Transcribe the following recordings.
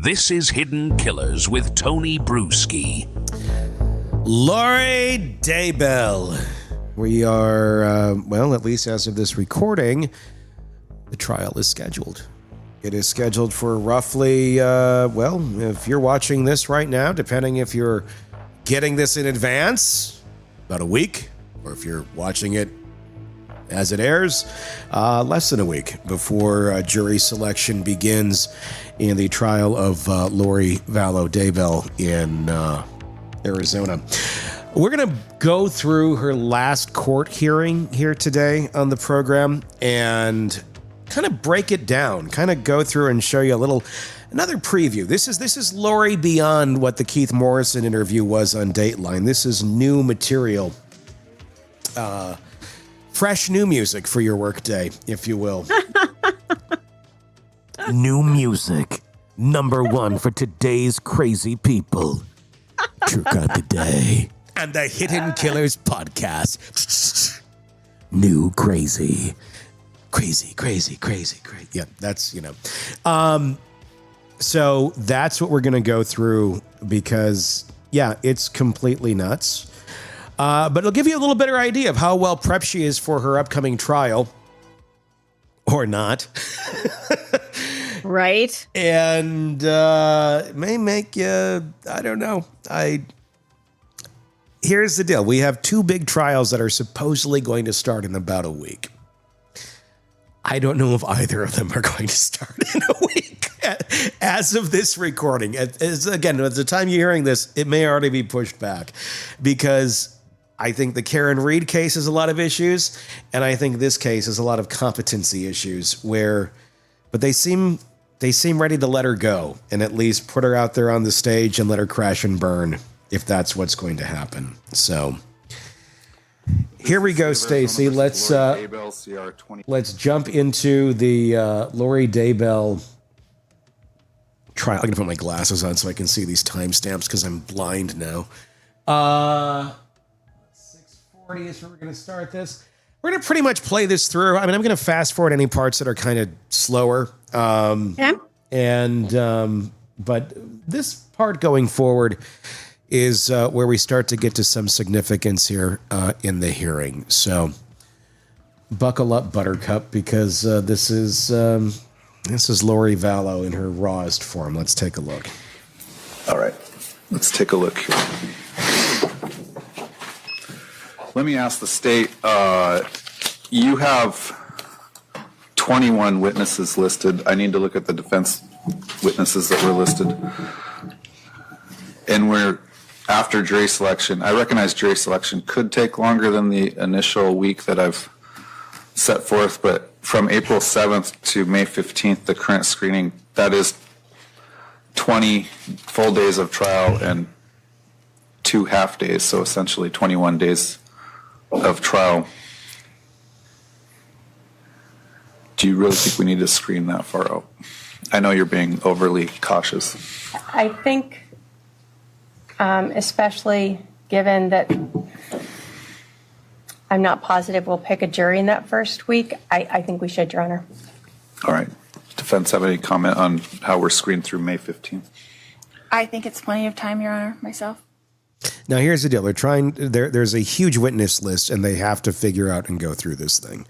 This is Hidden Killers with Tony Brewski. Vallow Daybell. We are, at least as of this recording, the trial is scheduled. It is scheduled for roughly, if you're watching this right now, depending if you're getting this in advance, about a week, or if you're watching it as it airs, less than a week before jury selection begins in the trial of Vallow Daybell in Arizona. We're going to go through her last court hearing here today on the program and kind of break it down, kind of go through and show you another preview. This is Lori beyond what the Keith Morrison interview was on Dateline. This is new material, fresh new music for your workday, if you will. New music, number one for today's crazy people. True God today. And the Hidden Killers podcast. New crazy. Crazy. Yeah, that's, so that's what we're going to go through because, it's completely nuts. But it'll give you a little better idea of how well prepped she is for her upcoming trial. Or not. Right. And may make you, I don't know. Here's the deal. We have two big trials that are supposedly going to start in about a week. I don't know if either of them are going to start in a week. As of this recording, again, at the time you're hearing this, it may already be pushed back because I think the Karen Reed case has a lot of issues, and I think this case has a lot of competency issues but they seem ready to let her go and at least put her out there on the stage and let her crash and burn if that's what's going to happen. So here we go, Stacey. Let's jump into the Vallow Daybell trial. I'm going to put my glasses on so I can see these timestamps because I'm blind now. 6:40 is where we're going to start this. We're going to pretty much play this through. I mean, I'm going to fast forward any parts that are kind of slower. But this part going forward is where we start to get to some significance here in the hearing. So buckle up, Buttercup, because this is Lori Vallow in her rawest form. Let's take a look. All right, let's take a look here. Let me ask the state, you have 21 witnesses listed. I need to look at the defense witnesses that were listed. And we're after jury selection. I recognize jury selection could take longer than the initial week that I've set forth, but from April 7th to May 15th, the current screening, that is 20 full days of trial and 2 half days, so essentially 21 days of trial. Do you really think we need to screen that far out? I know you're being overly cautious. I think, especially given that I'm not positive we'll pick a jury in that first week, I think we should, Your Honor. All right. Defense have any comment on how we're screened through May 15th? I think it's plenty of time, Your Honor, myself. Now, here's the deal. There's a huge witness list, and they have to figure out and go through this thing.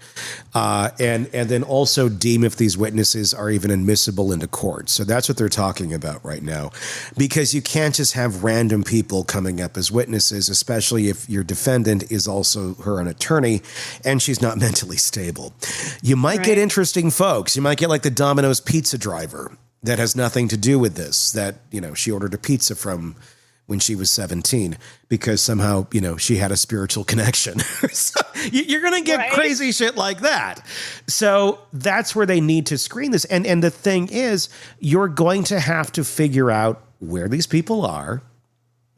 And then also deem if these witnesses are even admissible into court. So that's what they're talking about right now. Because you can't just have random people coming up as witnesses, especially if your defendant is also an attorney, and she's not mentally stable. You might get interesting folks. You might get like the Domino's pizza driver that has nothing to do with this, that, she ordered a pizza from when she was 17 because somehow, she had a spiritual connection. So you're going to get crazy shit like that. So that's where they need to screen this. And the thing is, you're going to have to figure out where these people are,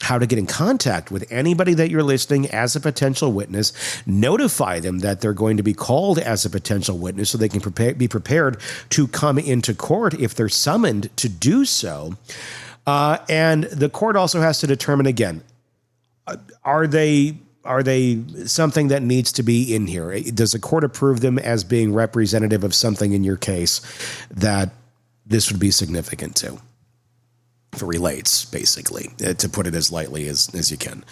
how to get in contact with anybody that you're listing as a potential witness, notify them that they're going to be called as a potential witness so they can be prepared to come into court if they're summoned to do so. And the court also has to determine again, are they something that needs to be in here? Does the court approve them as being representative of something in your case that this would be significant to? relates, basically, to put it as lightly as you can.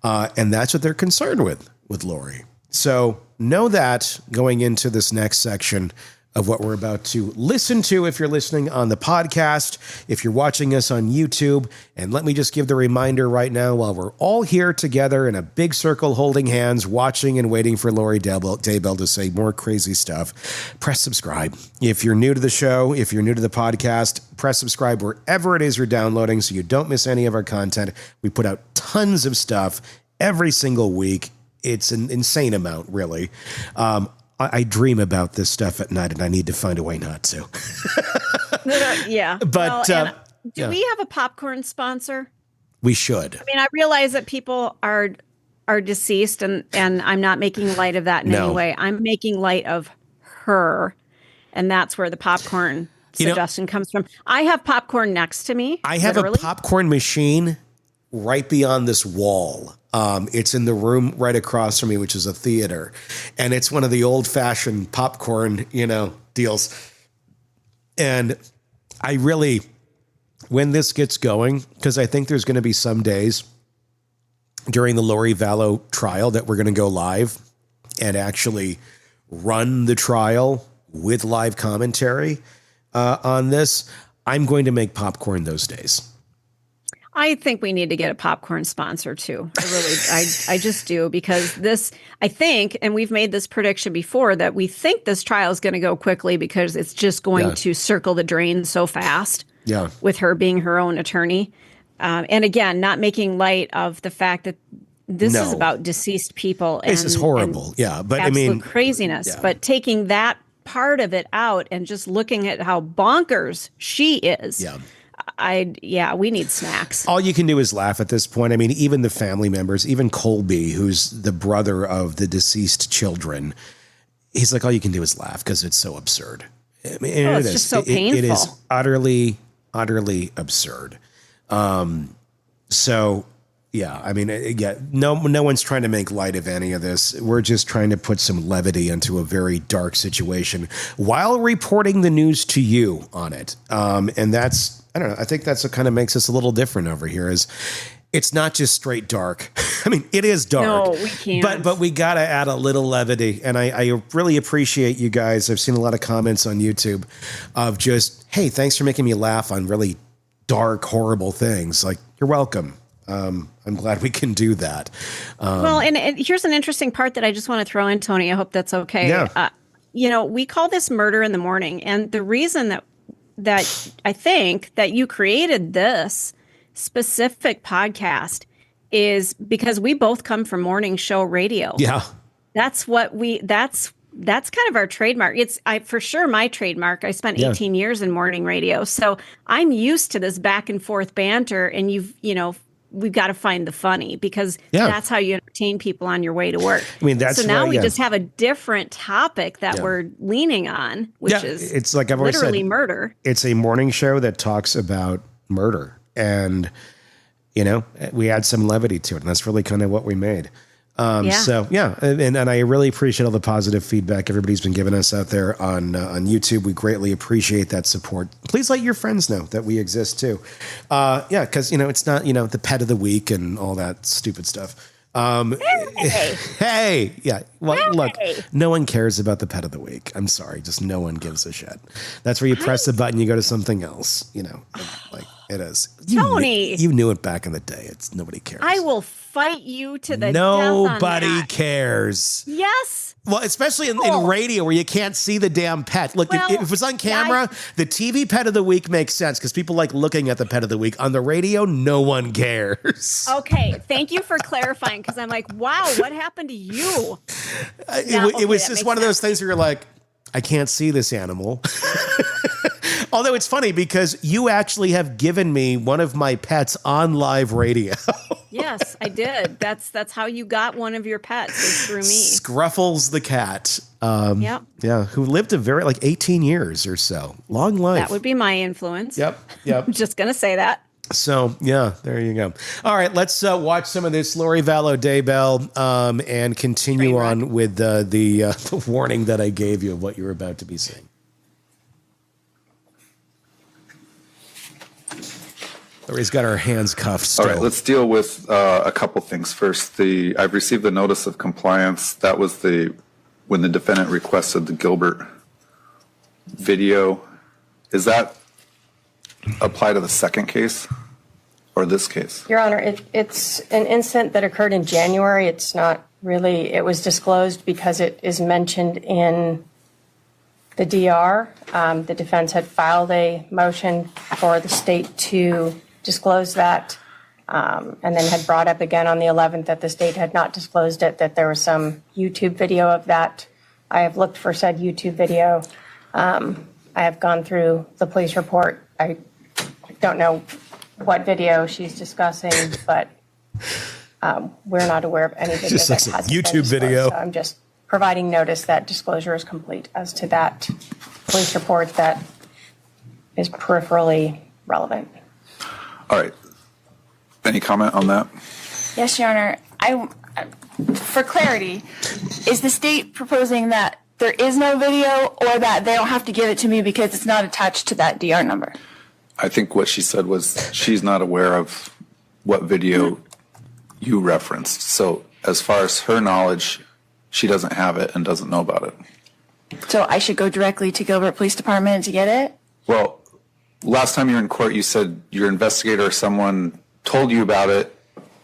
And that's what they're concerned with Lori. So know that going into this next section of what we're about to listen to, if you're listening on the podcast, if you're watching us on YouTube. And let me just give the reminder right now, while we're all here together in a big circle holding hands, watching and waiting for Lori Daybell to say more crazy stuff, press subscribe. If you're new to the show, if you're new to the podcast, press subscribe wherever it is you're downloading so you don't miss any of our content. We put out tons of stuff every single week. It's an insane amount, really. I dream about this stuff at night, and I need to find a way not to. Yeah. But do we have a popcorn sponsor? We should. I mean, I realize that people are deceased, and I'm not making light of that in any way. I'm making light of her, and that's where the popcorn suggestion comes from. I have popcorn next to me. I have a popcorn machine right beyond this wall. It's in the room right across from me, which is a theater. And it's one of the old-fashioned popcorn, deals. And I really, when this gets going, because I think there's going to be some days during the Lori Vallow trial that we're going to go live and actually run the trial with live commentary on this. I'm going to make popcorn those days. I think we need to get a popcorn sponsor too. I just do, because this, I think, and we've made this prediction before, that we think this trial is going to go quickly because it's just going to circle the drain so fast. Yeah. With her being her own attorney. And again, not making light of the fact that this is about deceased people. This is horrible. But I mean, craziness. Yeah. But taking that part of it out and just looking at how bonkers she is. Yeah. We need snacks. All you can do is laugh at this point. I mean, even the family members, even Colby, who's the brother of the deceased children, he's like, all you can do is laugh because it's so absurd. I mean, it's just so painful. It is utterly, utterly absurd. So, yeah, I mean, no one's trying to make light of any of this. We're just trying to put some levity into a very dark situation while reporting the news to you on it. And that's, I don't know, I think that's what kind of makes us a little different over here, is it's not just straight dark. I mean, it is dark. No, we can't. But we got to add a little levity. And I really appreciate you guys. I've seen a lot of comments on YouTube of just, hey, thanks for making me laugh on really dark, horrible things. Like, you're welcome. I'm glad we can do that. Well, and here's an interesting part that I just want to throw in, Tony. I hope that's okay. Yeah. We call this Murder in the Morning. And the reason that I think that you created this specific podcast is because we both come from morning show radio. Yeah. That's kind of our trademark. It's for sure my trademark. I spent 18 years in morning radio. So I'm used to this back and forth banter, and we've got to find the funny, because that's how you entertain people on your way to work. I mean, that's so now we just have a different topic that we're leaning on, which is it's like I've always literally said, murder. It's a morning show that talks about murder, and we add some levity to it, and that's really kind of what we made. So and I really appreciate all the positive feedback everybody's been giving us out there on YouTube. We greatly appreciate that support. Please let your friends know that we exist too. Because it's not the pet of the week and all that stupid stuff. Hey, yeah. Well, look, no one cares about the pet of the week. I'm sorry, just no one gives a shit. That's where you press the button, you go to something else. Like it is. Tony, you knew it back in the day. It's nobody cares. I will fight you to the nobody death on that. Cares. Yes. Well, especially in radio where you can't see the damn pet. Look, if it's on camera, the TV pet of the week makes sense because people like looking at the pet of the week. On the radio, no one cares. Okay, thank you for clarifying, because I'm like, wow, what happened to you? It was just one of those things where you're like, I can't see this animal. Although it's funny because you actually have given me one of my pets on live radio. Yes, I did. That's how you got one of your pets, is through me. Scruffles the cat. Who lived a very 18 years or so. Long life. That would be my influence. Yep. I'm just going to say that. So, there you go. All right, let's watch some of this Lori Vallow Daybell and continue on with the warning that I gave you of what you're about to be seeing. Lori's got her hands cuffed still. All right, let's deal with a couple things. First, I've received the notice of compliance. That was when the defendant requested the Gilbert video. Does that apply to the second case or this case? Your Honor, it's an incident that occurred in January. It's not really, it was disclosed because it is mentioned in the DR. The defense had filed a motion for the state to disclose that, and then had brought up again on the 11th that the state had not disclosed it, that there was some YouTube video of that. I have looked for said YouTube video. I have gone through the police report. I don't know what video she's discussing, but we're not aware of any video Just that like has YouTube video. So I'm just providing notice that disclosure is complete as to that police report that is peripherally relevant. All right. Any comment on that? Yes, Your Honor. For clarity, is the state proposing that there is no video or that they don't have to give it to me because it's not attached to that DR number? I think what she said was she's not aware of what video you referenced. So as far as her knowledge, she doesn't have it and doesn't know about it. So I should go directly to Gilbert Police Department to get it? Well, last time you were in court, you said your investigator or someone told you about it.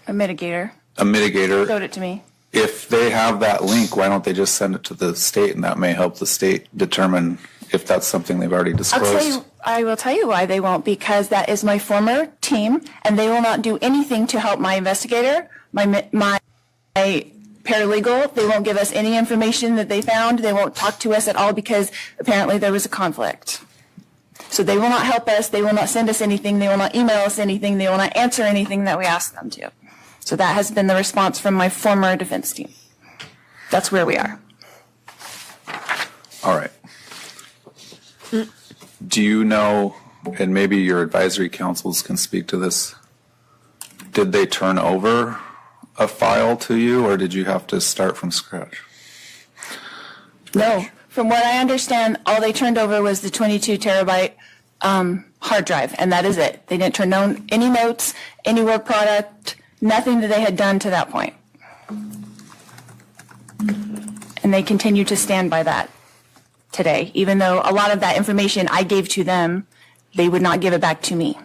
A mitigator. A mitigator. Showed it to me. If they have that link, why don't they just send it to the state, and that may help the state determine if that's something they've already disclosed. I will tell you why they won't, because that is my former team, and they will not do anything to help my investigator, my paralegal. They won't give us any information that they found. They won't talk to us at all because apparently there was a conflict. So they will not help us. They will not send us anything. They will not email us anything. They will not answer anything that we ask them to. So that has been the response from my former defense team. That's where we are. All right. Do you know, and maybe your advisory councils can speak to this, did they turn over a file to you, or did you have to start from scratch? No. From what I understand, all they turned over was the 22 terabyte hard drive, and that is it. They didn't turn any notes, any work product, nothing that they had done to that point. And they continue to stand by that today, even though a lot of that information I gave to them, they would not give it back to me.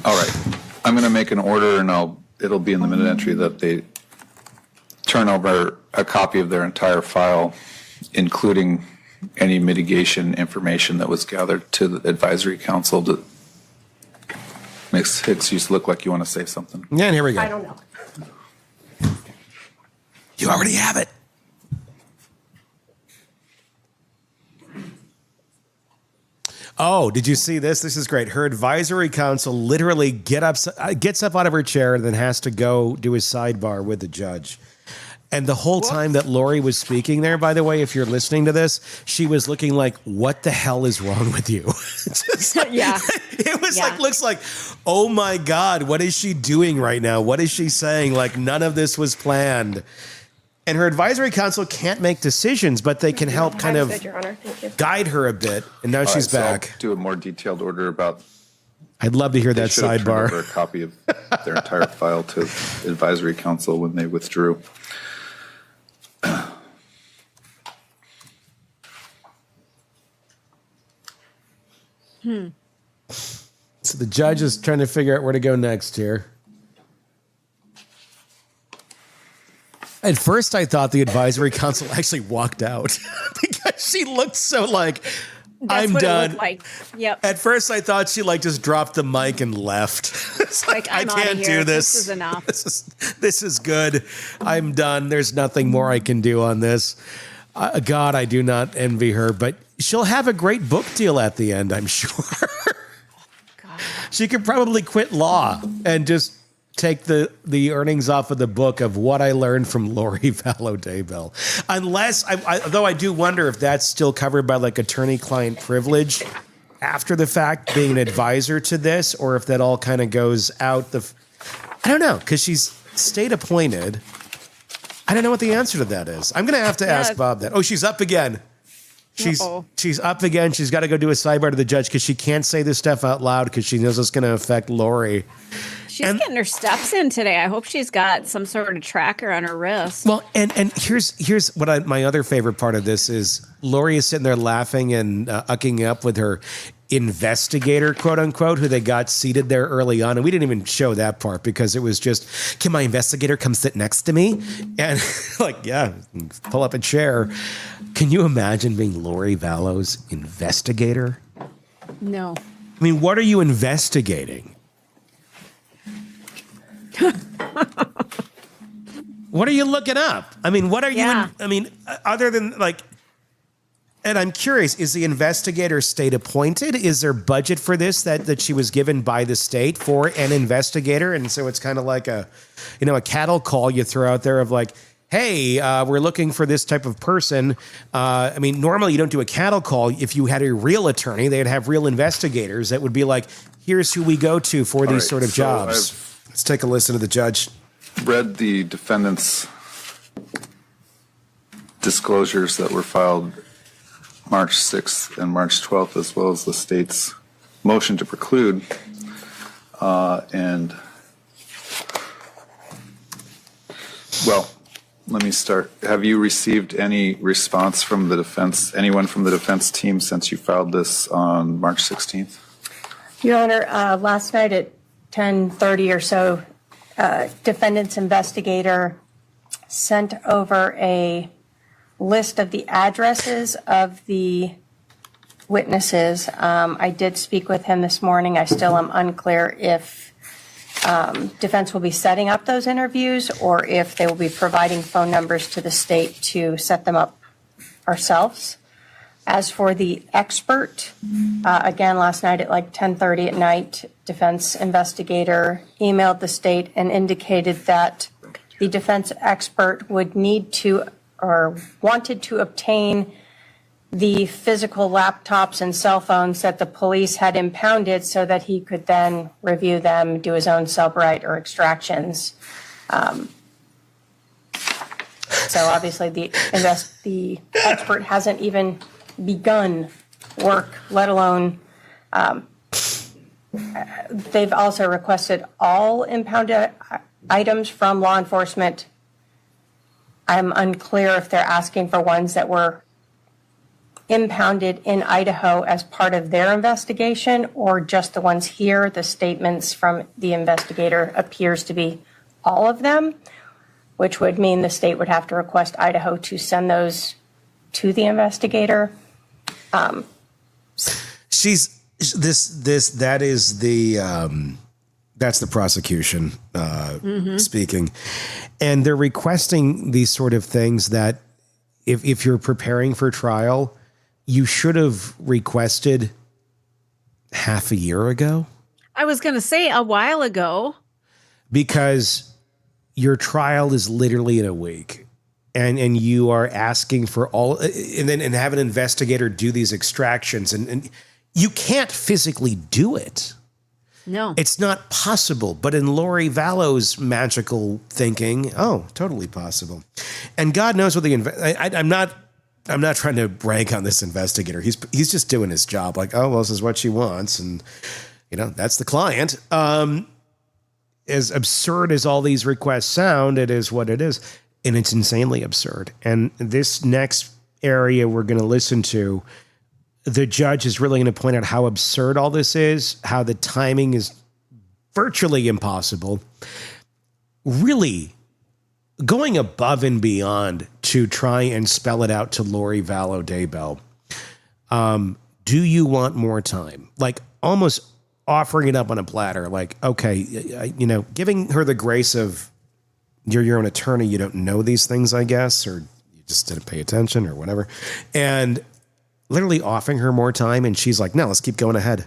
All right. I'm going to make an order, and it'll be in the minute entry that they turn over a copy of their entire file, including any mitigation information that was gathered, to the advisory council. To makes Hicks, you look like you want to say something. Yeah, and here we go. I don't know. You already have it. Oh, did you see this? This is great. Her advisory council literally gets up out of her chair and then has to go do a sidebar with the judge. And the whole time that Lori was speaking there, by the way, if you're listening to this, she was looking like, what the hell is wrong with you? Yeah. It was like, looks like, oh my God, what is she doing right now? What is she saying? Like, none of this was planned. And her advisory council can't make decisions, but they can help kind of guide her a bit. And now she's back. So I'll do a more detailed order about. I'd love to hear that sidebar. Over a copy of their entire file to advisory council when they withdrew. So the judge is trying to figure out where to go next here. At first, I thought the advisory council actually walked out because she looked so like, That's I'm what done. It looked like. Yep. At first, I thought she like just dropped the mic and left. It's like I can't do this. This is enough. This is good. I'm done. There's nothing more I can do on this. God, I do not envy her, but she'll have a great book deal at the end, I'm sure. God. She could probably quit law and just take the earnings off of the book of what I learned from Lori Vallow Daybell. Unless, though I do wonder if that's still covered by like attorney-client privilege after the fact, being an advisor to this, or if that all kind of goes out I don't know, because she's state appointed. I don't know what the answer to that is. I'm going to have to ask Bob that. Oh, she's up again. She's up again. She's got to go do a sidebar to the judge because she can't say this stuff out loud because she knows it's going to affect Lori. She's getting her steps in today. I hope she's got some sort of tracker on her wrist. Well, and here's what my other favorite part of this is. Lori is sitting there laughing and ucking up with her investigator, quote unquote, who they got seated there early on. And we didn't even show that part because it was just, can my investigator come sit next to me? And like, yeah, pull up a chair. Can you imagine being Lori Vallow's investigator? No. I mean, what are you investigating? What are you looking up? I mean, what are you, other than like, and I'm curious, is the investigator state appointed? Is there budget for this that she was given by the state for an investigator? And so it's kind of like a cattle call you throw out there of like, hey, we're looking for this type of person. Normally you don't do a cattle call. If you had a real attorney, they'd have real investigators that would be like, here's who we go to for these sort of jobs. Let's take a listen to the judge. Read the defendant's disclosures that were filed March 6th and March 12th, as well as the state's motion to preclude. Let me start. Have you received any response from the defense, anyone from the defense team since you filed this on March 16th? Your Honor, last night at 10:30 or so, defendant's investigator sent over a list of the addresses of the witnesses. I did speak with him this morning. I still am unclear if defense will be setting up those interviews or if they will be providing phone numbers to the state to set them up ourselves. As for the expert, again, last night at like 10:30 at night, defense investigator emailed the state and indicated that the defense expert would need to or wanted to obtain the physical laptops and cell phones that the police had impounded so that he could then review them, do his own sub-right or extractions. So obviously the expert hasn't even begun work, let alone they've also requested all impounded items from law enforcement. I'm unclear if they're asking for ones that were impounded in Idaho as part of their investigation or just the ones here. The statements from the investigator appears to be all of them, which would mean the state would have to request Idaho to send those to the investigator. That's the prosecution speaking. And they're requesting these sort of things that if you're preparing for trial, you should have requested half a year ago. I was going to say a while ago. Because your trial is literally in a week. And you are asking for all, and have an investigator do these extractions. And you can't physically do it. No. It's not possible. But in Lori Vallow's magical thinking, totally possible. And God knows what I'm not trying to brag on this investigator. He's just doing his job. Like, this is what she wants. And, that's the client. As absurd as all these requests sound, it is what it is. And it's insanely absurd. And this next area we're going to listen to, the judge is really going to point out how absurd all this is, how the timing is virtually impossible. Really going above and beyond to try and spell it out to Lori Vallow Daybell. Do you want more time? Like almost offering it up on a platter. Like, okay, giving her the grace of you're your own attorney. You don't know these things, I guess, or you just didn't pay attention or whatever. And literally offering her more time. And she's like, no, let's keep going ahead.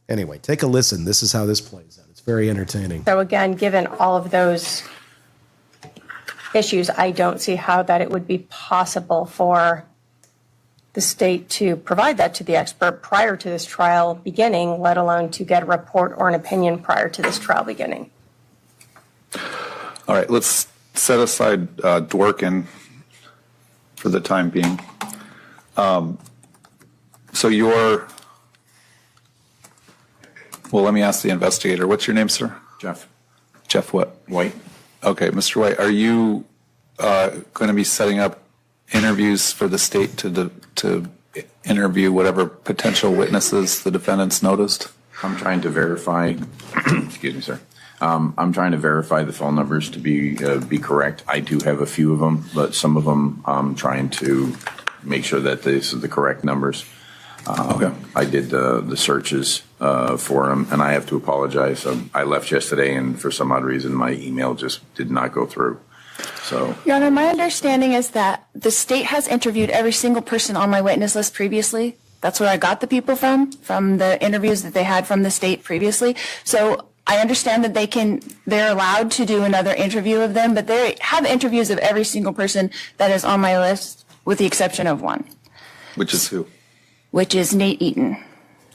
Anyway, take a listen. This is how this plays out. It's very entertaining. So again, given all of those issues, I don't see how that it would be possible for the state to provide that to the expert prior to this trial beginning, let alone to get a report or an opinion prior to this trial beginning. All right, let's set aside Dworkin for the time being. So you're, well, let me ask the investigator. What's your name, sir? Jeff. Jeff what? White. Okay, Mr. White, are you going to be setting up interviews for the state to interview whatever potential witnesses the defendants noticed? I'm trying to verify, excuse me, sir. I'm trying to verify the phone numbers to be correct. I do have a few of them, but some of them I'm trying to make sure that these are the correct numbers. Okay. I did the searches for them, and I have to apologize. I left yesterday, and for some odd reason, my email just did not go through. So, Your Honor, my understanding is that the state has interviewed every single person on my witness list previously. That's where I got the people from the interviews that they had from the state previously. So I understand that they're allowed to do another interview of them, but they have interviews of every single person that is on my list, with the exception of one. Which is who? Which is Nate Eaton.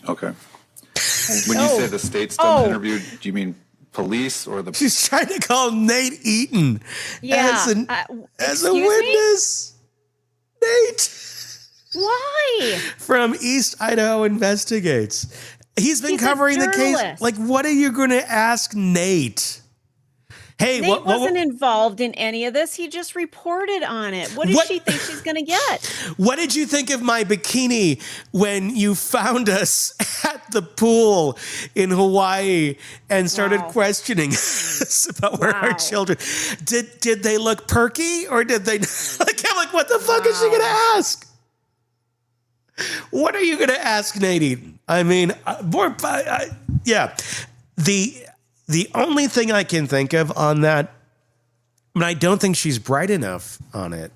Okay. When you say the state's done interview, do you mean police or the... She's trying to call Nate Eaton as a excuse witness. Nate. Why? From East Idaho Investigates. He's been covering the case. Like, what are you going to ask Nate? Hey, Nate wasn't involved in any of this. He just reported on it. What does she think she's going to get? What did you think of my bikini when you found us at the pool in Hawaii and started questioning us about where our children? Did they look perky or did they? Like, I'm like, what the fuck is she going to ask? What are you going to ask Nate Eaton? I mean, yeah. The only thing I can think of on that, and I don't think she's bright enough on it,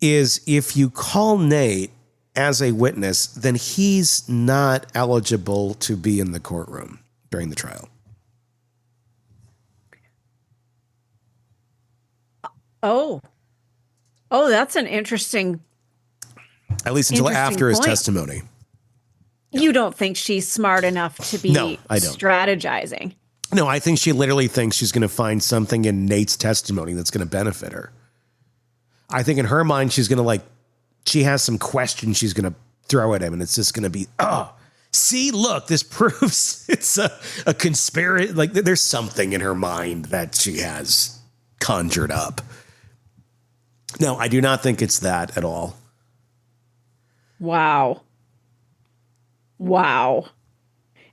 is if you call Nate as a witness, then he's not eligible to be in the courtroom during the trial. Oh, that's an interesting. At least until after his testimony. You don't think she's smart enough to be strategizing? No, I think she literally thinks she's going to find something in Nate's testimony that's going to benefit her. I think in her mind, she's going to she has some questions she's going to throw at him, and it's just going to be, see, look, this proves it's a conspiracy. Like, there's something in her mind that she has conjured up. No, I do not think it's that at all. Wow.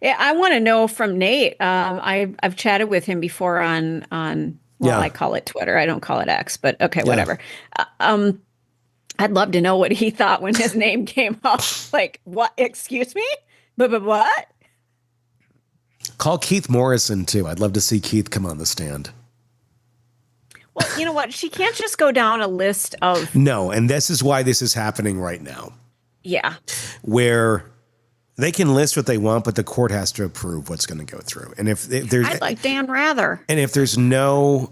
Yeah, I want to know from Nate. I've chatted with him before on I call it Twitter. I don't call it X, but okay, whatever. I'd love to know what he thought when his name came up. Like, what? Excuse me? But what? Call Keith Morrison too. I'd love to see Keith come on the stand. Well, you know what? She can't just go down a list of. No, and this is why this is happening right now. Yeah. Where they can list what they want, but the court has to approve what's going to go through. And if there's, I'd like Dan Rather. And if there's no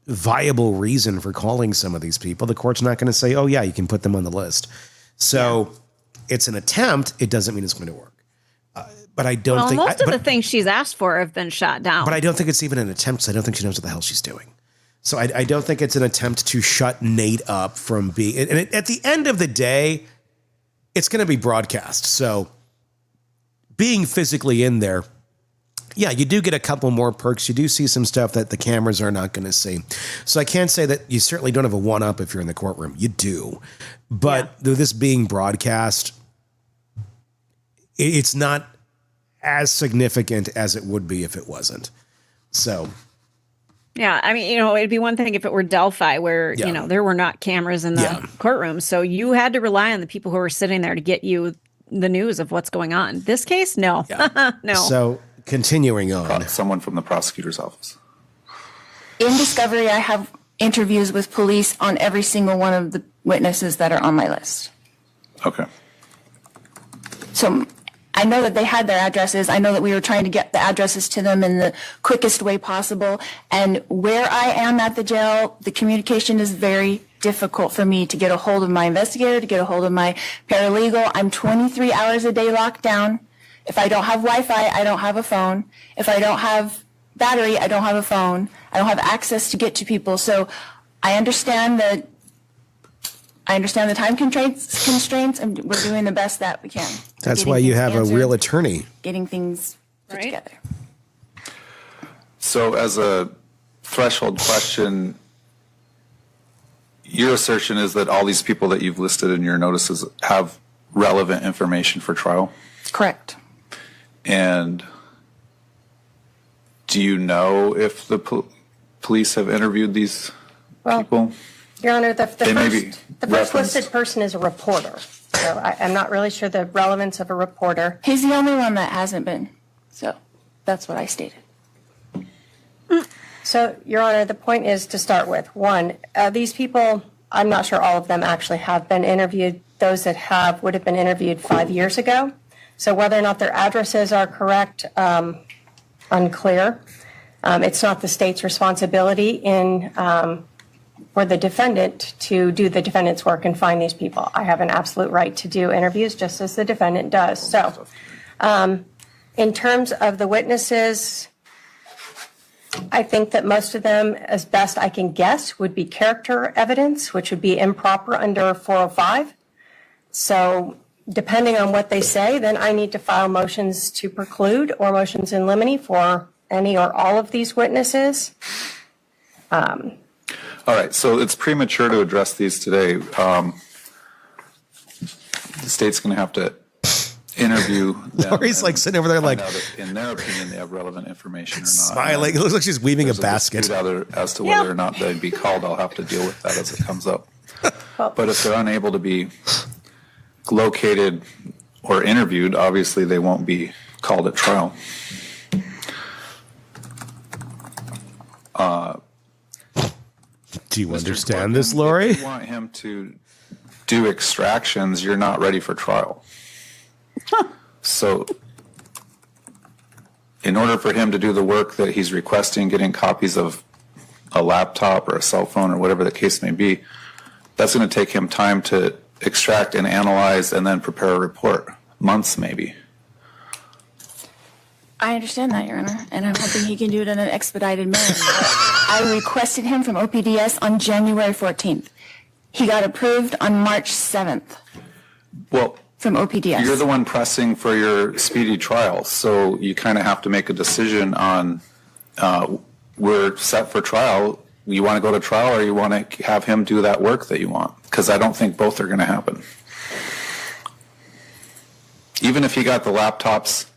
viable reason for calling some of these people, the court's not going to say, "Oh yeah, you can put them on the list." So it's an attempt. It doesn't mean it's going to work. But I don't think most of the things she's asked for have been shot down. But I don't think it's even an attempt. So I don't think she knows what the hell she's doing. So I don't think it's an attempt to shut Nate up from being. And at the end of the day, it's going to be broadcast. So being physically in there, yeah, you do get a couple more perks. You do see some stuff that the cameras are not going to see. So I can't say that you certainly don't have a one-up if you're in the courtroom. You do. But this being broadcast, it's not as significant as it would be if it wasn't. So... yeah, I mean, it'd be one thing if it were Delphi where, there were not cameras in the courtroom. So you had to rely on the people who were sitting there to get you the news of what's going on. This case, no. Yeah. No. So continuing on. Someone from the prosecutor's office. In discovery, I have interviews with police on every single one of the witnesses that are on my list. Okay. So I know that they had their addresses. I know that we were trying to get the addresses to them in the quickest way possible. And where I am at the jail, the communication is very difficult for me to get a hold of my investigator, to get a hold of my paralegal. I'm 23 hours a day locked down. If I don't have Wi-Fi, I don't have a phone. If I don't have battery. I don't have a phone. I don't have access to get to people. So I understand the time constraints, and we're doing the best that we can. That's why you have a real attorney. Getting things put together. So as a threshold question, your assertion is that all these people that you've listed in your notices have relevant information for trial? Correct. And do you know if the police have interviewed these people? Your Honor, the first referenced. listed person is a reporter. So I'm not really sure the relevance of a reporter. He's the only one that hasn't been. So that's what I stated. So, Your Honor, the point is to start with, one, these people, I'm not sure all of them actually have been interviewed. Those that have would have been interviewed 5 years ago. So whether or not their addresses are correct, unclear. It's not the state's responsibility for the defendant to do the defendant's work and find these people. I have an absolute right to do interviews just as the defendant does. So in terms of the witnesses, I think that most of them, as best I can guess, would be character evidence, which would be improper under 405. So depending on what they say, then I need to file motions to preclude or motions in limine for any or all of these witnesses. All right, so it's premature to address these today. The state's going to have to interview them. Lori's like sitting over there like, in their opinion, they have relevant information or not. Smiling. It looks like she's weaving a basket. As to whether or not they'd be called, I'll have to deal with that as it comes up. But if they're unable to be located or interviewed, obviously they won't be called at trial. Do you understand this, Lori? If you want him to do extractions, you're not ready for trial. So in order for him to do the work that he's requesting, getting copies of a laptop or a cell phone or whatever the case may be, that's going to take him time to extract and analyze and then prepare a report. Months, maybe. I understand that, Your Honor, and I'm hoping he can do it in an expedited manner. I requested him from OPDS on January 14th. He got approved on March 7th. Well, from OPDS. You're the one pressing for your speedy trial, so you kind of have to make a decision on we're set for trial. You want to go to trial or you want to have him do that work that you want? Because I don't think both are going to happen. Even if he got the laptops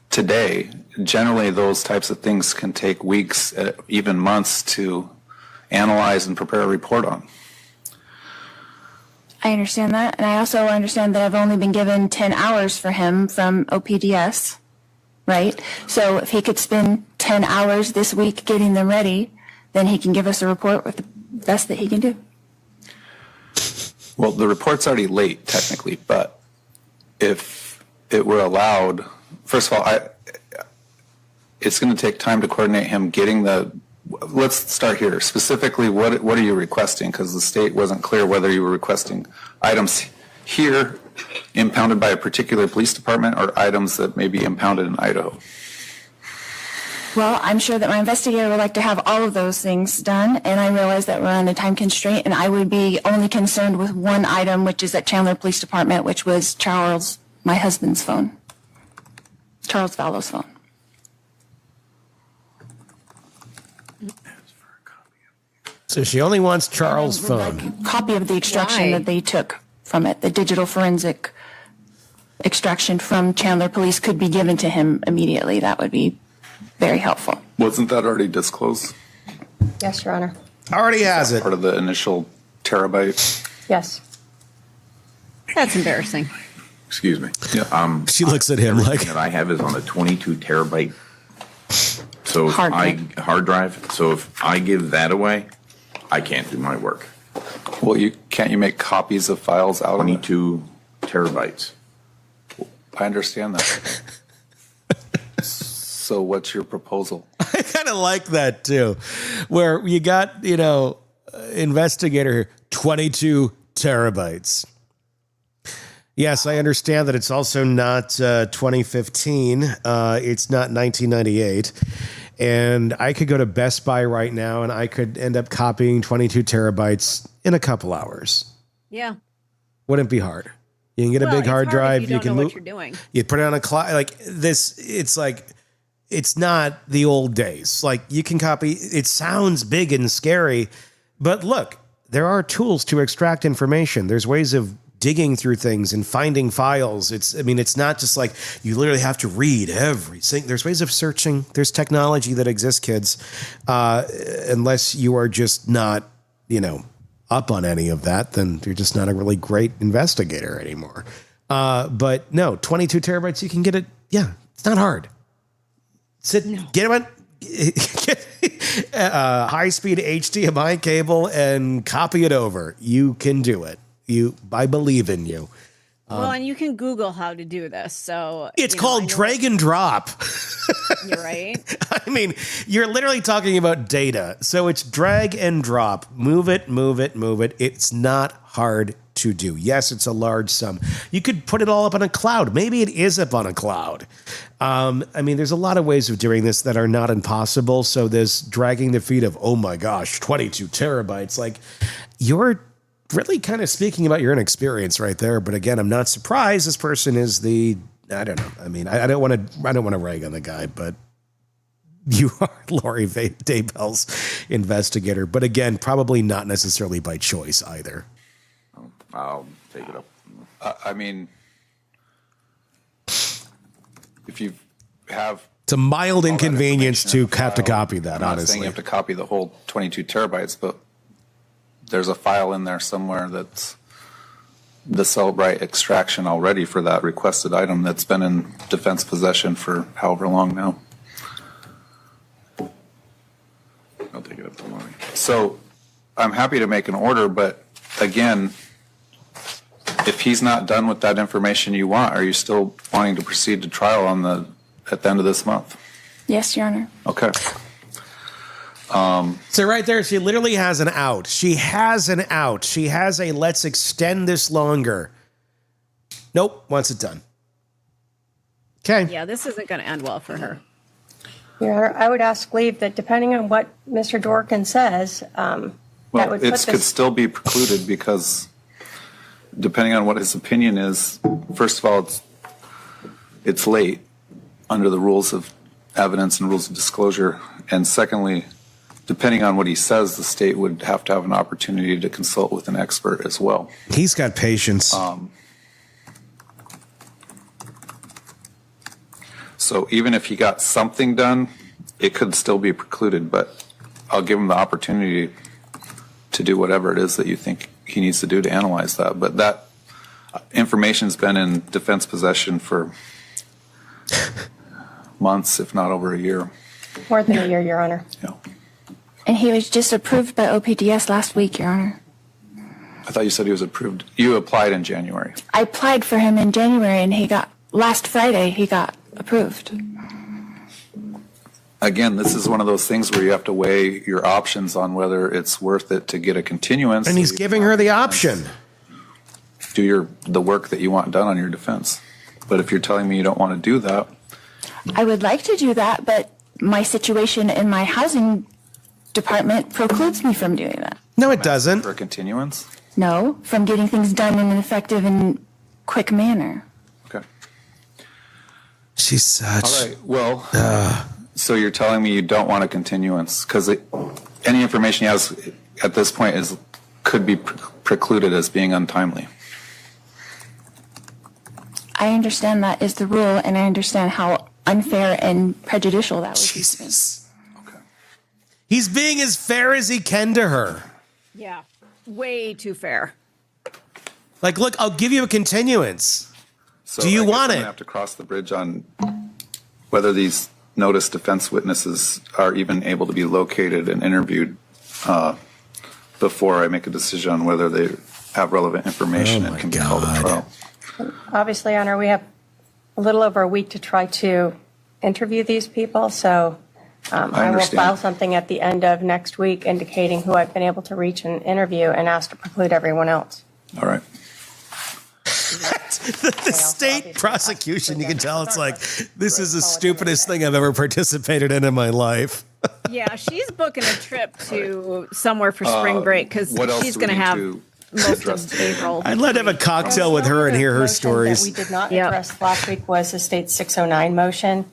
today, generally those types of things can take weeks, even months to analyze and prepare a report on. I understand that, and I also understand that I've only been given 10 hours for him from OPDS, right? So if he could spend 10 hours this week getting them ready, then he can give us a report with the best that he can do. Well, the report's already late, technically, but if it were allowed, first of all, it's going to take time to coordinate him getting the. Let's start here. Specifically, what are you requesting? Because the state wasn't clear whether you were requesting items here impounded by a particular police department or items that may be impounded in Idaho. Well, I'm sure that my investigator would like to have all of those things done, and I realize that we're on a time constraint, and I would be only concerned with one item, which is at Chandler Police Department, which was Charles, my husband's phone, Charles Vallow's phone. So she only wants Charles' phone. Like a copy of the extraction that they took from it, the digital forensic extraction from Chandler Police could be given to him immediately. That would be very helpful. Wasn't that already disclosed? Yes, Your Honor. Already has it. Part of the initial terabyte? Yes. That's embarrassing. Excuse me. Yeah. She looks at him like. That I have is on a 22 terabyte. So if hard drive. So if I give that away, I can't do my work. Well, can't you make copies of files out of it? 22 terabytes. I understand that. So what's your proposal? I kind of like that too, where you got, investigator here, 22 terabytes. Yes, I understand that it's also not 2015. It's not 1998. And I could go to Best Buy right now and I could end up copying 22 terabytes in a couple hours. Yeah. Wouldn't be hard. You can get a big hard drive. You can know move. what you're doing. You put it on a cloud like this. It's like, it's not the old days. Like you can copy. It sounds big and scary, but look, there are tools to extract information. There's ways of digging through things and finding files. It's not just like you literally have to read everything. There's ways of searching. There's technology that exists, kids. Unless you are just not, up on any of that, then you're just not a really great investigator anymore. But no, 22 terabytes, you can get it. Yeah, it's not hard. Get it on high-speed HDMI cable and copy it over. You can do it. I believe in you. Well, and you can Google how to do this. So it's called drag and drop. You're right. I mean, you're literally talking about data. So it's drag and drop. Move it, move it, move it. It's not hard to do. Yes, it's a large sum. You could put it all up on a cloud. Maybe it is up on a cloud. There's a lot of ways of doing this that are not impossible. So this dragging the feet of, oh my gosh, 22 terabytes. Like you're really kind of speaking about your own experience right there. But again, I'm not surprised. This person is I don't know. I mean, I don't want to rag on the guy, but you are Lori Daybell's investigator. But again, probably not necessarily by choice either. I'll take it up. If you have, it's a mild inconvenience to have to copy that. I'm not honestly, saying you have to copy the whole 22 terabytes, but there's a file in there somewhere that's the Cellbrite extraction already for that requested item that's been in defense possession for however long now. I'll take it up to Lori. So I'm happy to make an order, but again, if he's not done with that information you want, are you still wanting to proceed to trial at the end of this month? Yes, Your Honor. Okay. So right there, she literally has an out. She has an out. She has a let's extend this longer. Nope, wants it done. Okay. Yeah, this isn't going to end well for her. Your Honor, I would ask leave that depending on what Mr. Dworkin says, that would put It this... could still be precluded because depending on what his opinion is, first of all, it's late under the rules of evidence and rules of disclosure. And secondly, depending on what he says, the state would have to have an opportunity to consult with an expert as well. He's got patience. So even if he got something done, it could still be precluded, but I'll give him the opportunity to do whatever it is that you think he needs to do to analyze that. But that information's been in defense possession for months, if not over a year. More than a year, Your Honor. Yeah. And he was just approved by OPDS last week, Your Honor. I thought you said he was approved. You applied in January. I applied for him in January, and last Friday, he got approved. Again, this is one of those things where you have to weigh your options on whether it's worth it to get a continuance. And he's giving her the option. Do the work that you want done on your defense. But if you're telling me you don't want to do that. I would like to do that, but my situation in my housing department precludes me from doing that. No, it doesn't. For a continuance? No, from getting things done in an effective and quick manner. Okay. She's such... All right. Well, so you're telling me you don't want a continuance because any information he has at this point could be precluded as being untimely. I understand that is the rule, and I understand how unfair and prejudicial that would be. Jesus. Okay. He's being as fair as he can to her. Yeah, way too fair. Like, look, I'll give you a continuance. So Do you want I'm it? gonna have to cross the bridge on whether these notice defense witnesses are even able to be located and interviewed before I make a decision on whether they have relevant information and can be called to trial. Obviously, Your Honor, we have a little over a week to try to interview these people, so I will understand. file something at the end of next week indicating who I've been able to reach and interview and ask to preclude everyone else. All right. The state prosecution, you can tell it's like, this is the stupidest thing I've ever participated in my life. Yeah, she's booking a trip to somewhere for spring break because she's going to have most of April. I'd love to have a cocktail with her and hear her stories. That we did not address last week was the state 609 motion.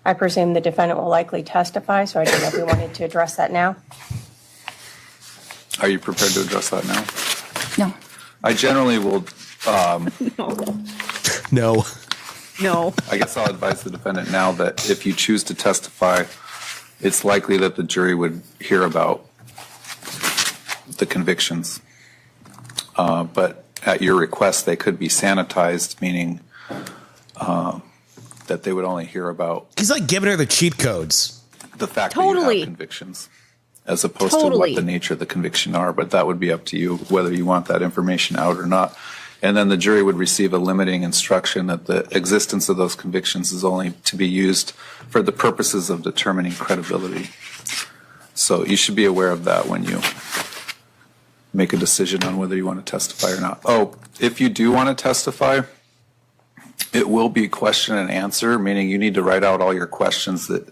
I presume the defendant will likely testify, so I don't know if we wanted to address that now. Are you prepared to address that now? No. I generally will. No. I guess I'll advise the defendant now that if you choose to testify, it's likely that the jury would hear about the convictions. But at your request, they could be sanitized, meaning that they would only hear about. He's like giving her the cheat codes. The fact that you have convictions, as opposed to what the nature of the conviction are. But that would be up to you whether you want that information out or not. And then the jury would receive a limiting instruction that the existence of those convictions is only to be used for the purposes of determining credibility. So you should be aware of that when you make a decision on whether you want to testify or not. Oh, if you do want to testify, it will be question and answer, meaning you need to write out all your questions that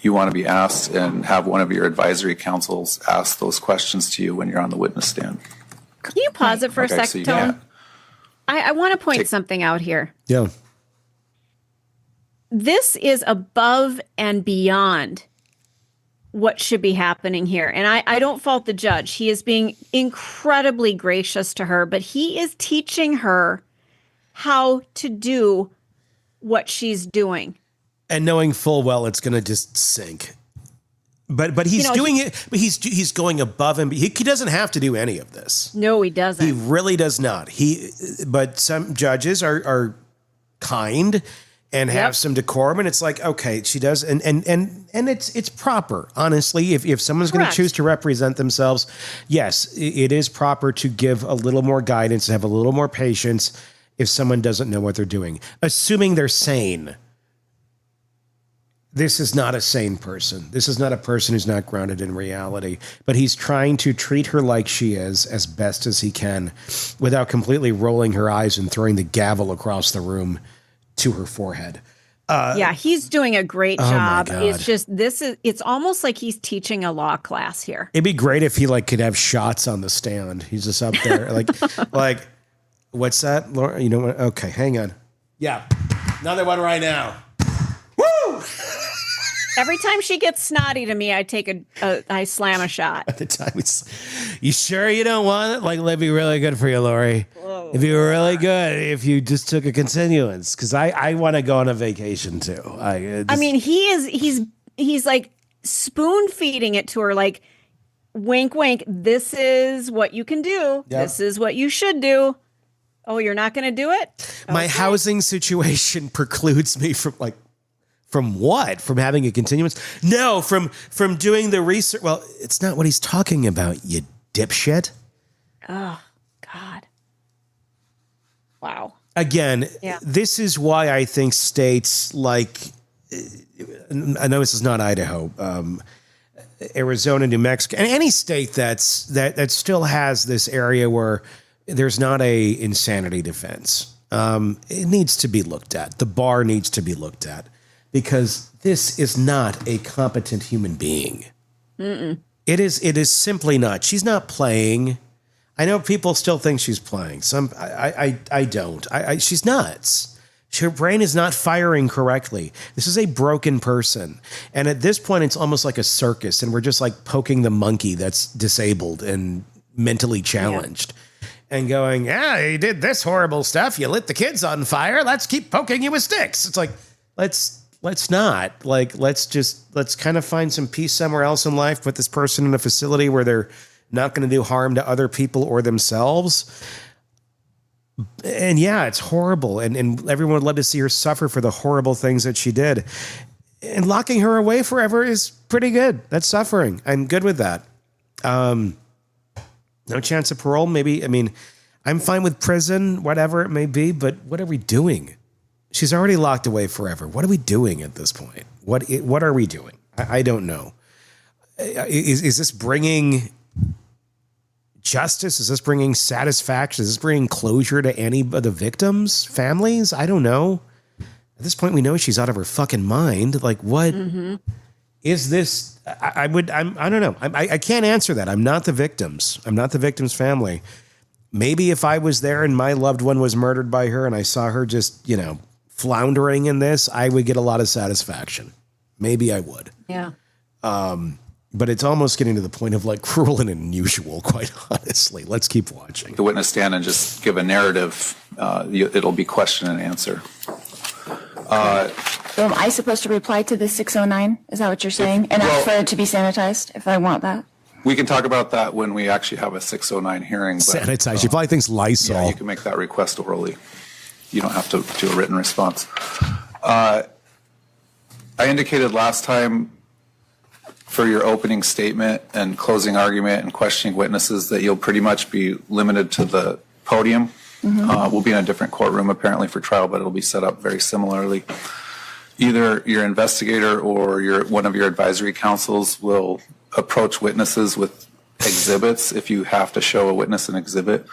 you want to be asked and have one of your advisory counsels ask those questions to you when you're on the witness stand. Can you pause it for a second, so Tone? I want to point something out here. Yeah. This is above and beyond what should be happening here. And I don't fault the judge. He is being incredibly gracious to her, but he is teaching her how to do what she's doing. And knowing full well it's going to just sink. But he's doing it. But he's going above and he doesn't have to do any of this. No, he doesn't. He really does not. But some judges are kind and have some decorum, and it's like, okay, she does, and it's proper. Honestly, if someone's going to choose to represent themselves, yes, it is proper to give a little more guidance and have a little more patience if someone doesn't know what they're doing, assuming they're sane. This is not a sane person. This is not a person who's not grounded in reality, but he's trying to treat her like she is as best as he can without completely rolling her eyes and throwing the gavel across the room to her forehead. He's doing a great job. It's just, it's almost like he's teaching a law class here. It'd be great if he could have shots on the stand. He's just up there like, what's that, Laura? You know what? Okay, hang on. Yeah. Another one right now. Woo! Every time she gets snotty to me, I slam a shot. At the time, you sure you don't want it? That'd be really good for you, Lori. Whoa. It'd be really good if you just took a continuance, because I want to go on a vacation too. He's like spoon feeding it to her, like wink, wink. This is what you can do. Yep. This is what you should do. Oh, you're not going to do it? Okay. My housing situation precludes me from what? From having a continuance? No, from doing the research. Well, it's not what he's talking about, you dipshit. Oh, God. Wow. Again, this is why I think states like, I know this is not Idaho, Arizona, New Mexico, and any state that still has this area where there's not a insanity defense. It needs to be looked at. The bar needs to be looked at. Because this is not a competent human being. Mm-mm. It is simply not. She's not playing. I know people still think she's playing. I don't. She's nuts. Her brain is not firing correctly. This is a broken person. And at this point, it's almost like a circus. And we're just like poking the monkey that's disabled and mentally challenged. Yeah. And going, you did this horrible stuff. You lit the kids on fire. Let's keep poking you with sticks. It's like, let's not. Let's kind of find some peace somewhere else in life, put this person in a facility where they're not going to do harm to other people or themselves. And it's horrible. And everyone would love to see her suffer for the horrible things that she did. And locking her away forever is pretty good. That's suffering. I'm good with that. No chance of parole. Maybe, I'm fine with prison, whatever it may be, but what are we doing? She's already locked away forever. What are we doing at this point? What are we doing? I don't know. Is this bringing justice? Is this bringing satisfaction? Is this bringing closure to any of the victims' families? I don't know. At this point, we know she's out of her fucking mind. Like, what is this? I don't know. I can't answer that. I'm not the victims. I'm not the victim's family. Maybe if I was there and my loved one was murdered by her and I saw her just, floundering in this, I would get a lot of satisfaction. Maybe I would. Yeah. But it's almost getting to the point of like cruel and unusual, quite honestly. Let's keep watching. The witness stand and just give a narrative. It'll be question and answer. So am I supposed to reply to the 609? Is that what you're saying? And ask for it to be sanitized if I want that? We can talk about that when we actually have a 609 hearing. But, sanitize. You probably thinks Lysol. Yeah, you can make that request orally. You don't have to do a written response. I indicated last time for your opening statement and closing argument and questioning witnesses that you'll pretty much be limited to the podium. We'll be in a different courtroom apparently for trial, but it'll be set up very similarly. Either your investigator or one of your advisory counsels will approach witnesses with exhibits if you have to show a witness an exhibit.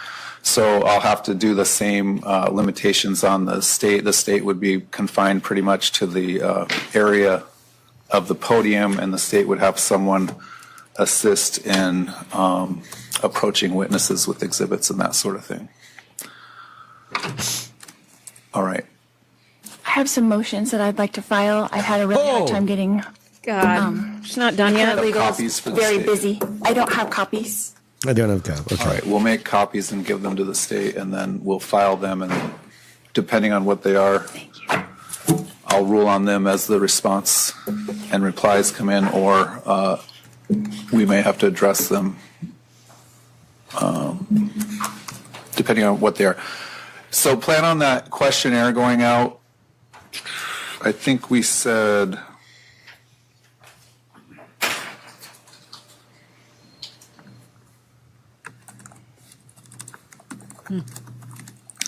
So I'll have to do the same limitations on the state. The state would be confined pretty much to the area of the podium, and the state would have someone assist in approaching witnesses with exhibits and that sort of thing. All right. I have some motions that I'd like to file. I've had a really hard time getting God, she's not done yet. Copies for the very state. busy. I don't have copies. I don't have copies. Okay. All right, we'll make copies and give them to the state, and then we'll file them, and depending on what they are, I'll rule on them as the response and replies come in, or we may have to address them depending on what they are. So plan on that questionnaire going out. I think we said...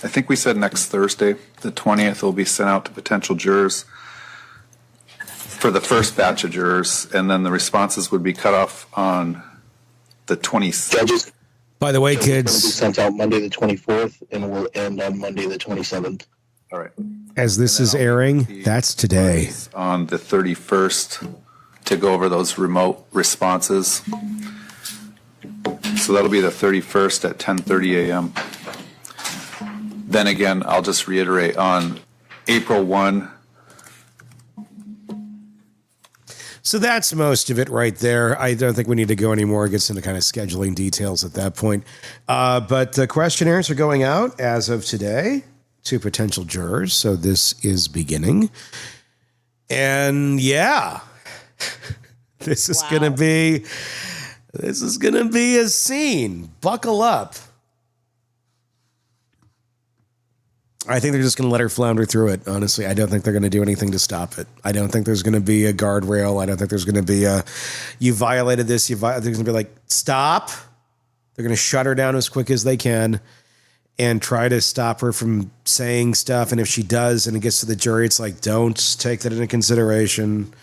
I think we said next Thursday, the 20th, will be sent out to potential jurors for the first batch of jurors, and then the responses would be cut off on the 26th. Judges. By the way, It's going to be kids, sent out Monday the 24th and will end on Monday the 27th. All right. as this is airing, that's today. On the 31st to go over those remote responses. So that'll be the 31st at 10:30 a.m. Then again, I'll just reiterate on April 1. So that's most of it right there. I don't think we need to go anymore. It gets into kind of scheduling details at that point. But the questionnaires are going out as of today to potential jurors. So this is beginning. And yeah, this is going to be a scene. Buckle up. I think they're just going to let her flounder through it, honestly. I don't think they're going to do anything to stop it. I don't think there's going to be a guardrail. I don't think there's going to be a, you violated this. They're going to be like, stop. They're going to shut her down as quick as they can and try to stop her from saying stuff. And if she does and it gets to the jury, it's like, don't take that into consideration.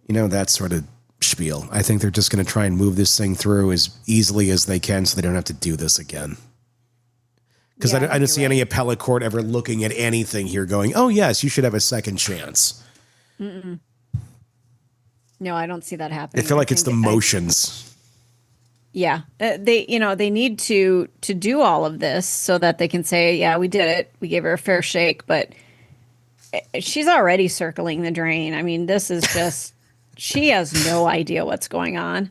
You know, that sort of spiel. I think they're just going to try and move this thing through as easily as they can so they don't have to do this again. Because I don't see any appellate court ever looking at anything here going, oh, yes, you should have a second chance. Mm-mm. No, I don't see that happening. I feel like it's the motions. Yeah. They need to do all of this so that they can say, yeah, we did it. We gave her a fair shake. But she's already circling the drain. I mean, this is just, she has no idea what's going on.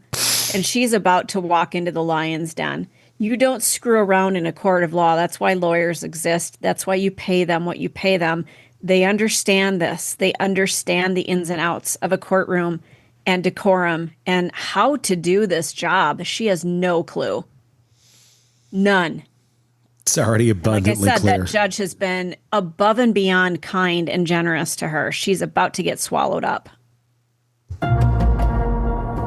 And she's about to walk into the lion's den. You don't screw around in a court of law. That's why lawyers exist. That's why you pay them what you pay them. They understand this. They understand the ins and outs of a courtroom and decorum and how to do this job. She has no clue. None. It's already abundantly like I said, clear. that judge has been above and beyond kind and generous to her. She's about to get swallowed up.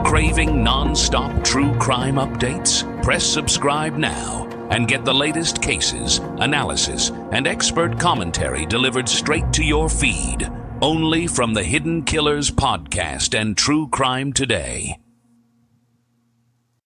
Craving non-stop true crime updates? Press subscribe now and get the latest cases, analysis, and expert commentary delivered straight to your feed. Only from the Hidden Killers podcast and True Crime Today.